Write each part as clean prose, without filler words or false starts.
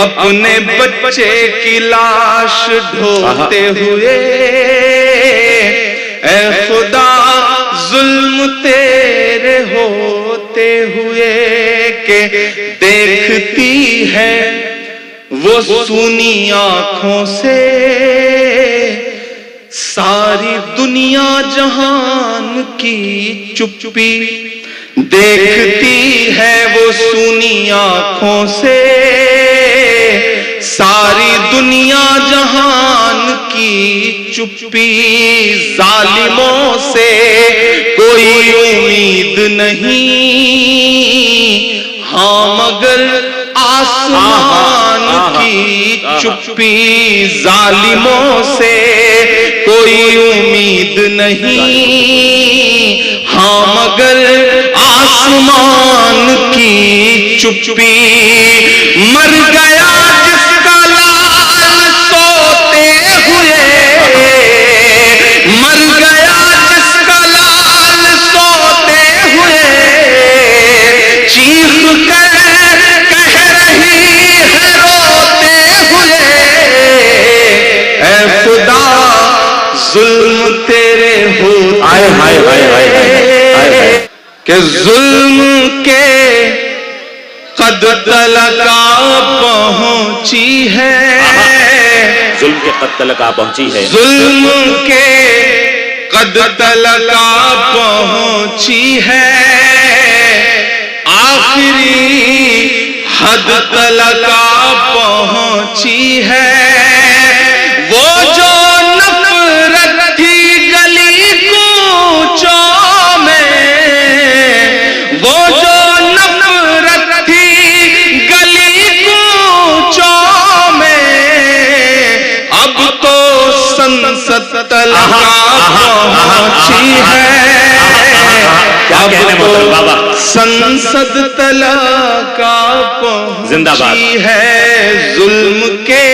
اپنے بچے کی لاش ڈھوتے ہوئے، اے خدا ظلم تیرے ہوتے ہوئے، کہ دیکھتی ہے وہ سونی آنکھوں سے ساری دنیا جہان کی چپی، دیکھتی ہے وہ سونی آنکھوں سے ساری دنیا جہان کی چپی، ظالموں سے کوئی امید نہیں، ہاں مگر آسمان کی چپی، ظالموں سے کوئی امید نہیں، ہاں مگر آسمان کی چپی، مر گیا جس کا لال سوتے ہوئے، مر گیا جس کا لال سوتے ہوئے، چیخ کر کہہ رہی ہے روتے ہوئے، اے خدا ظلم تیرے ہوتے کہ ظلم کے قد تلقا پہنچی ہے، ظلم کے قد تلقا پہنچی ہے، ظلم کے قد تلقا پہنچی ہے، آخری حد تلقا پہنچی ہے، وہ جو نفرت تھی گلی کوچوں میں، وہ جو نفرت تھی گلی کوچوں میں، اب تو سنسد تلقا پہنچی ہے، اب تو سنسد تلقا پہنچی ہے، ظلم کے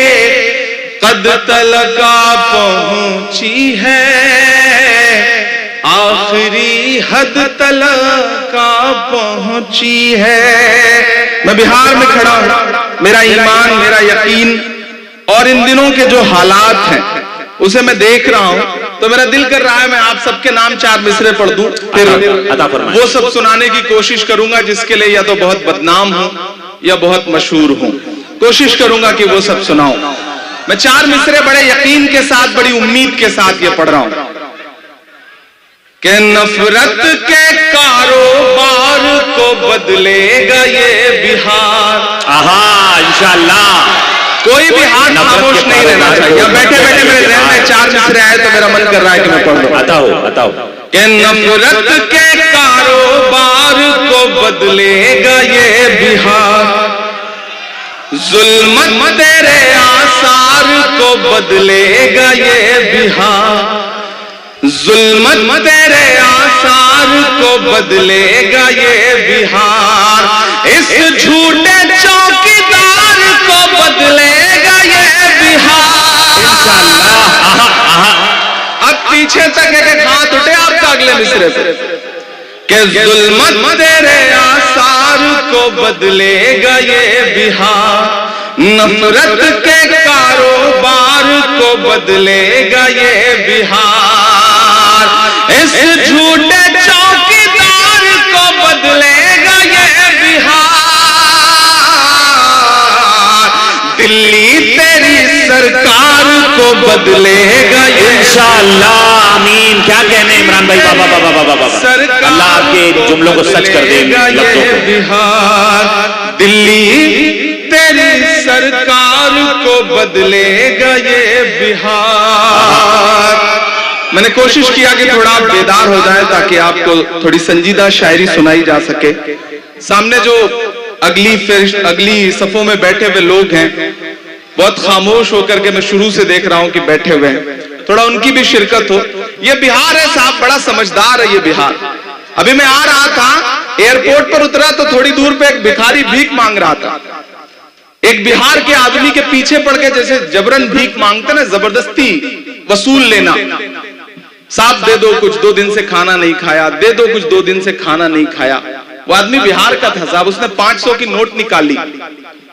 قد تلقا پہنچی ہے، آخری حد تلقا پہنچی ہے۔ میں بہار میں کھڑا ہوں، میرا ایمان، میرا یقین اور ان دنوں کے جو حالات ہیں اسے میں دیکھ رہا ہوں تو میرا دل کر رہا ہے میں آپ سب کے نام 4 مصرے پڑھ دوں، پھر وہ سب سنانے کی کوشش کروں گا جس کے لیے یا تو بہت بدنام ہوں یا بہت مشہور ہوں، کوشش کروں گا کہ وہ سب سناؤں۔ میں 4 مصرے بڑے یقین کے ساتھ، بڑی امید کے ساتھ یہ پڑھ رہا ہوں کہ نفرت کے کاروبار کو بدلے گا یہ بہار۔ انشاءاللہ کوئی بھی ہاتھ خاموش نہیں رہنا چاہیے، بیٹھے بیٹھے میرے ذہن میں 4 مصرے آئے تو میرا من کر رہا ہے کہ میں پڑھ لوں۔ عطا ہو کہ نفرت کے کاروبار کو بدلے گا یہ بہار، ظلمت تیرے آثار کو بدلے گا یہ بہار، ظلمت تیرے آثار کو بدلے گا یہ بہار، اس جھوٹے چوکیدار کو بدلے گا یہ بہار۔ اب پیچھے تک ایک ہاتھ اٹھے آپ کا اگلے مصرے سے کہ ظلمت تیرے آثار کو بدلے گا یہ بہار، نفرت کے کاروبار کو بدلے گا یہ بہار، اس جھوٹے چوکیدار کو بدلے گا یہ بہار، دلی تیری سرکار کو بدلے گا یہ انشاءاللہ آمین۔ کیا کہنے عمران بھائی، بابا اللہ آپ کے جملوں کو سچ کر دے لفظوں کو۔ بہار دلی تیری سرکار کو بدلے گا یہ بہار۔ میں نے کوشش کیا کہ تھوڑا آپ بیدار ہو جائیں تاکہ آپ کو تھوڑی سنجیدہ شاعری سنائی جا سکے۔ سامنے جو اگلی صفوں میں بیٹھے ہوئے لوگ ہیں بہت خاموش ہو کر کے میں شروع سے دیکھ رہا ہوں کہ بیٹھے ہوئے ہیں، تھوڑا ان کی بھی شرکت ہو۔ یہ بہار ہے صاحب، بڑا سمجھدار ہے یہ بہار۔ ابھی میں آ رہا تھا، ایئرپورٹ پر اترا تو تھوڑی دور پہ ایک بھکاری بھیک مانگ رہا تھا۔ ایک بہار کے آدمی کے پیچھے پڑ کے جیسے جبرن بھیک مانگتے نا، زبردستی وصول لینا، صاحب دے دو کچھ، 2 دن سے کھانا نہیں کھایا، دے دو کچھ، 2 دن سے کھانا نہیں کھایا۔ وہ آدمی بہار کا تھا صاحب، اس نے 500 کی نوٹ نکالی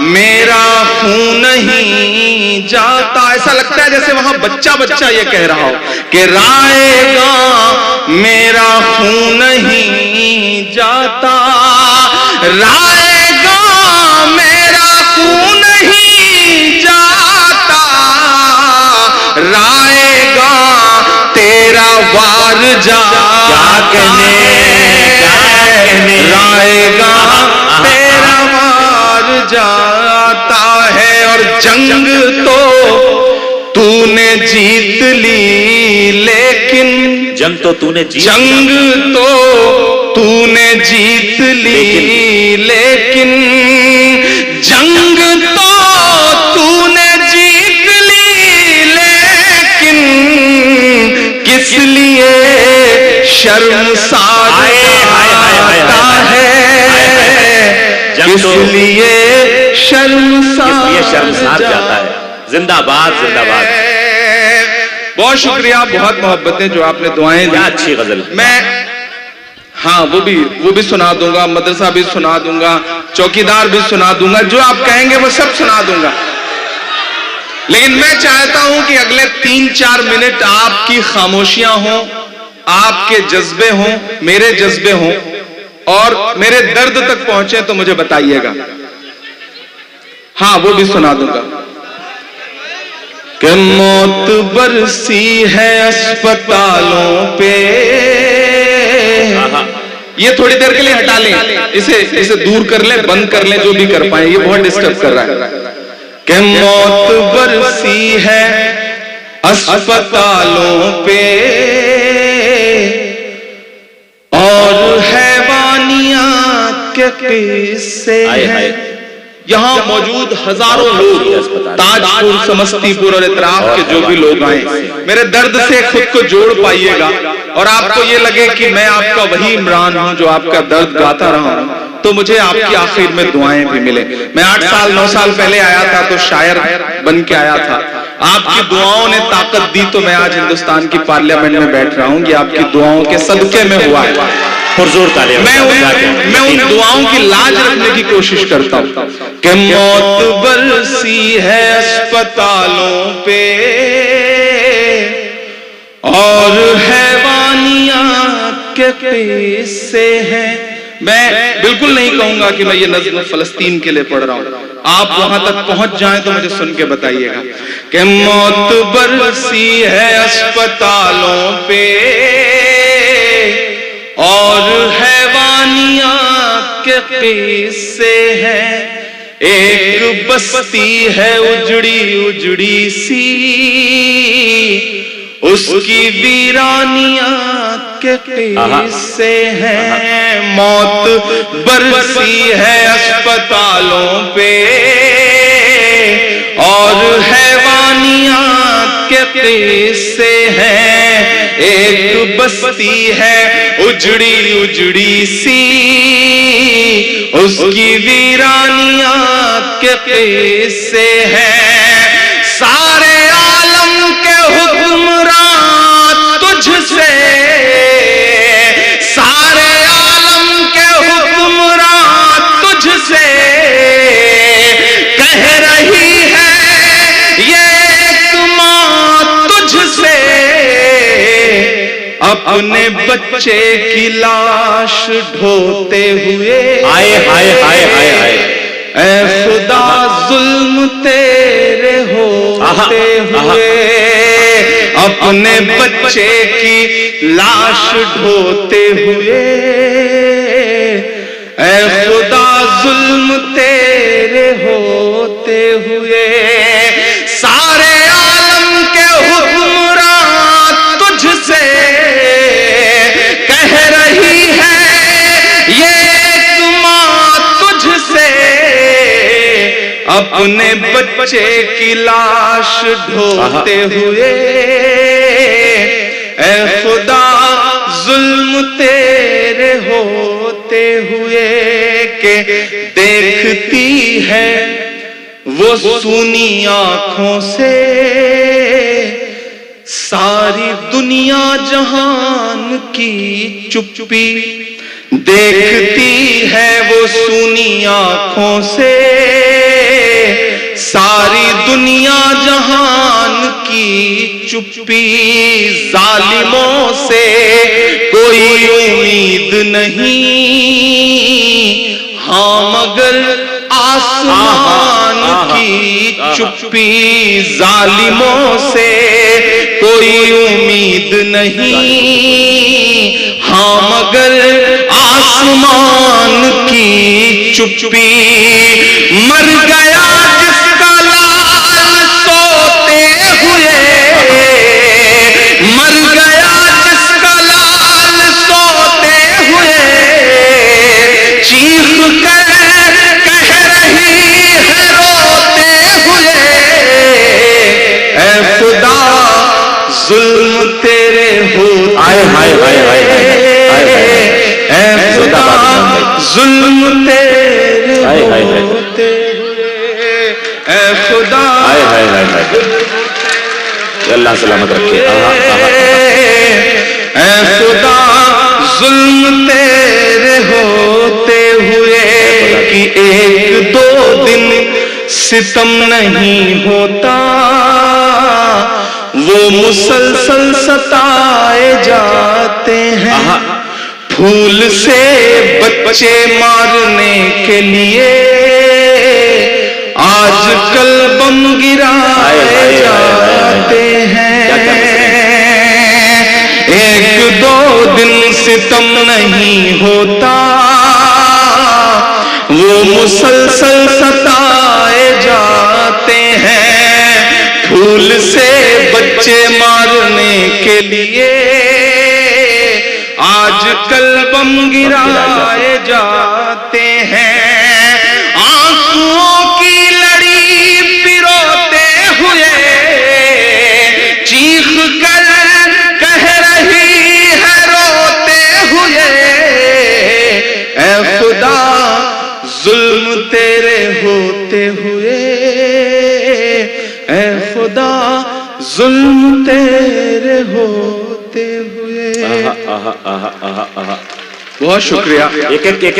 میرا خون نہیں جاتا. ایسا لگتا ہے جیسے وہاں بچہ بچہ یہ کہہ رہا ہو کہ رائے گا میرا خون نہیں جاتا, رائے گا میرا خون نہیں جاتا, رائے گا تیرا وار جاتا ہے, رائے گا تیرا وار جاتا ہے. اور جنگ تو نے جیت لی لیکن جنگ تو نے جیت جنگ تو نے جیت لی لیکن جنگ تو نے جیت لی لیکن کس لیے شرمسار جاتا ہے, کس لیے شرمسار جاتا ہے. زندہ باد زندہ باد. بہت شکریہ, بہت محبتیں جو آپ نے دعائیں دی. اچھی غزل. میں ہاں وہ بھی سنا دوں گا, مدرسہ بھی سنا دوں گا, چوکیدار بھی سنا دوں گا, جو آپ کہیں گے وہ سب سنا دوں گا. لیکن میں چاہتا ہوں کہ اگلے 3-4 منٹ آپ کی خاموشیاں ہوں, آپ کے جذبے ہوں, میرے جذبے ہوں, اور میرے درد تک پہنچے تو مجھے بتائیے گا. ہاں وہ بھی سنا دوں گا کہ موت برسی ہے اسپتالوں پہ. یہ تھوڑی دیر کے لیے ہٹا لیں, اسے دور کر لیں, بند کر لیں, جو بھی کر پائیں, یہ بہت ڈسٹرب کر رہا ہے. کہ موت برسی ہے اسپتالوں پہ اور حیوانیات کے قصے ہیں. یہاں موجود ہزاروں لوگ, تاجپور, سمستی پور اور اطراف کے جو بھی لوگ آئیں, میرے درد سے خود کو جوڑ پائیے گا, اور آپ کو یہ لگے کہ میں آپ کا وہی عمران ہوں جو آپ کا درد گاتا رہا ہوں, تو مجھے آپ کی آخر میں دعائیں بھی ملے. میں 8 سال 9 سال پہلے آیا تھا تو شاعر بن کے آیا تھا, آپ کی دعاؤں نے طاقت دی تو میں آج ہندوستان کی پارلیمنٹ میں بیٹھ رہا ہوں. یہ آپ کی دعاؤں کے صدقے میں ہوا ہے. میں ان دعاؤں کی لاج رکھنے کی کوشش کرتا ہوں کہ موت برسی ہے اسپتالوں پہ اور حیوانیات کے قصے ہیں. میں بالکل نہیں کہوں گا کہ میں یہ نظم فلسطین کے لیے پڑھ رہا ہوں, آپ وہاں تک پہنچ جائیں تو مجھے سن کے بتائیے گا کہ موت برسی ہے اسپتالوں پہ اور حیوانیات کے قصے ہیں. ایک بستی ہے اجڑی اجڑی سی, اس کی ویرانیات کے قصے ہیں. موت برسی ہے اسپتالوں پہ اور حیوانیات کے قصے ہیں. ایک بستی ہے اجڑی اجڑی سی, اس کی ویرانیات کے قصے ہیں. سارے عالم کے حکمران تجھ سے, سارے عالم کے حکمران تجھ سے کہہ رہی ہے یہ ایک ماں تجھ سے اپنے بچے کی لاش ڈھوتے ہوئے. ہائے ہائے ہائے ہائے ہائے, اے خدا ظلم تیرے ہوتے ہوئے اپنے بچے کی لاش ڈھوتے ہوئے. اے خدا ظلم تیرے ہوتے ہوئے. سارے عالم کے حکمران تجھ سے کہہ رہی ہے یہ ایک ماں تجھ سے اپنے بچے کی لاش ڈھوتے ہوئے. اے خدا ظلم تیرے ہوتے ہوئے کہ دیکھتی ہے وہ سونی آنکھوں سے ساری دنیا جہان کی چپی. دیکھتی ہے وہ سونی آنکھوں سے ساری دنیا جہان کی چپی، ظالموں سے کوئی امید نہیں، ہاں مگر آسمان کی چپی، ظالموں سے کوئی امید نہیں، ہاں مگر آسمان کی چپی، مر گیا جس کا لال سوتے ہوئے، مر گیا جس کا لال سوتے ہوئے، چیخ کر کہہ رہی ہے روتے ہوئے، اے خدا ظلم تیرے ہوتے، ہائے ہائے ہائے ہائے اے خدا ظلم تیرے ہائے ہائے ہائے ہوتے ہوئے، اے خدا ہائے ہائے ہائے ہائے، اللہ سلامت رکھے، اے خدا ظلم تیرے ہوتے ہوئے کہ ایک دو دن ستم نہیں ہوتا، وہ مسلسل ستائے جاتے ہیں، پھول سے بچے مارنے کے لیے آج کل بم گرائے جاتے ہیں، ایک دو دن ستم نہیں ہوتا، وہ مسلسل ستائے جاتے ہیں، پھول سے بچے مارنے کے لیے آج کل بم گرائے جاتے ہیں، آنسوؤں کی لڑی پروتے ہوئے چیخ کر کہہ رہی ہے روتے ہوئے، اے خدا ظلم تیرے ہوتے ہوئے، اے خدا ظلم تیرے ہوتے ہوئے۔ بہت شکریہ۔ ایک ایک